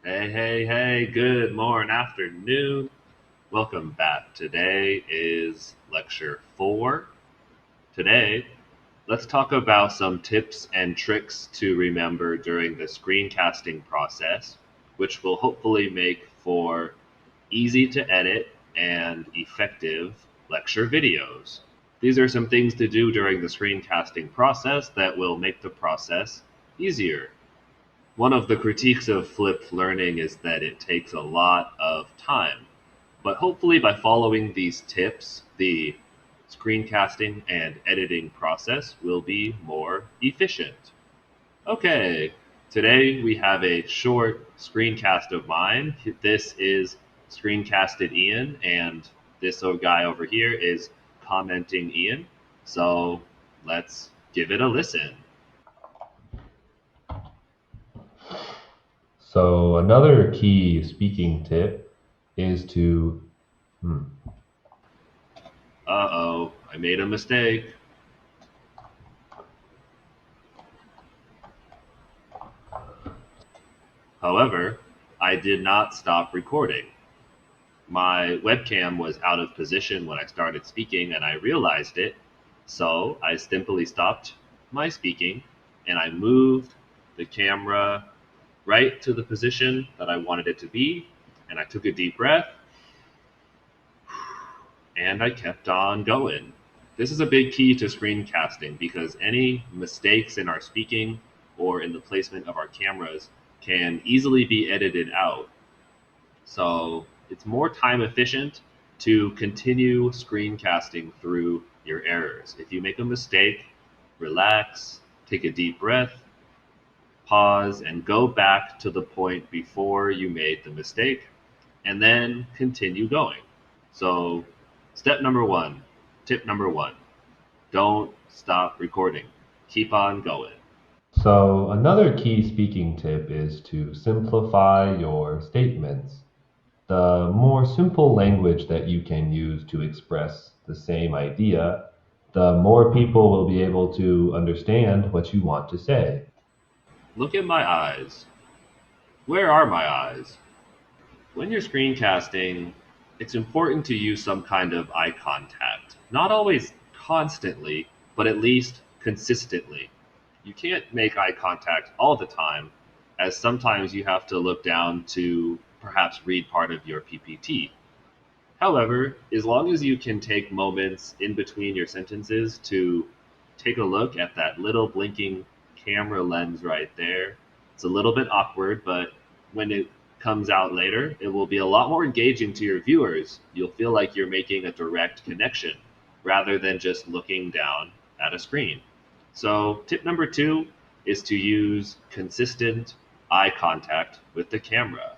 Hey, good morning, afternoon. Welcome back. Today is lecture 4. Today, let's talk about some tips and tricks to remember during the screencasting process, which will hopefully make for easy to edit and effective lecture videos. These are some things to do during the screencasting process that will make the process easier. One of the critiques of flipped learning is that it takes a lot of time. But hopefully, by following these tips, the screencasting and editing process will be more efficient. Okay, today we have a short screencast of mine. This is Screencasted Ian, and this old guy over here is commenting Ian. So let's give it a listen. So another key speaking tip is to hmm, Uh oh, I made a mistake. However, I did not stop recording. My webcam was out of position when I started speaking, and I realized it. So I simply stopped my speaking and I moved the camera right to the position that I wanted it to be. And I took a deep breath and I kept on going. This is a big key to screencasting because any mistakes in our speaking or in the placement of our cameras can easily be edited out. So it's more time efficient to continue screencasting through your errors. If you make a mistake, relax, take a deep breath, pause, and go back to the point before you made the mistake, and then continue going. So, step number one, tip number one, don't stop recording. Keep on going. so another key speaking tip is to simplify your statements. The more simple language that you can use to express the same idea, the more people will be able to understand what you want to say. Look at my eyes. Where are my eyes? When you're screencasting, it's important to use some kind of eye contact. Not always constantly, but at least consistently. You can't make eye contact all the time, as sometimes you have to look down to perhaps read part of your PPT. However, as long as you can take moments in between your sentences to take a look at that little blinking camera lens right there, it's a little bit awkward, but when it comes out later, it will be a lot more engaging to your viewers. You'll feel like you're making a direct connection rather than just looking down at a screen. So, tip number 2 is to use consistent eye contact with the camera.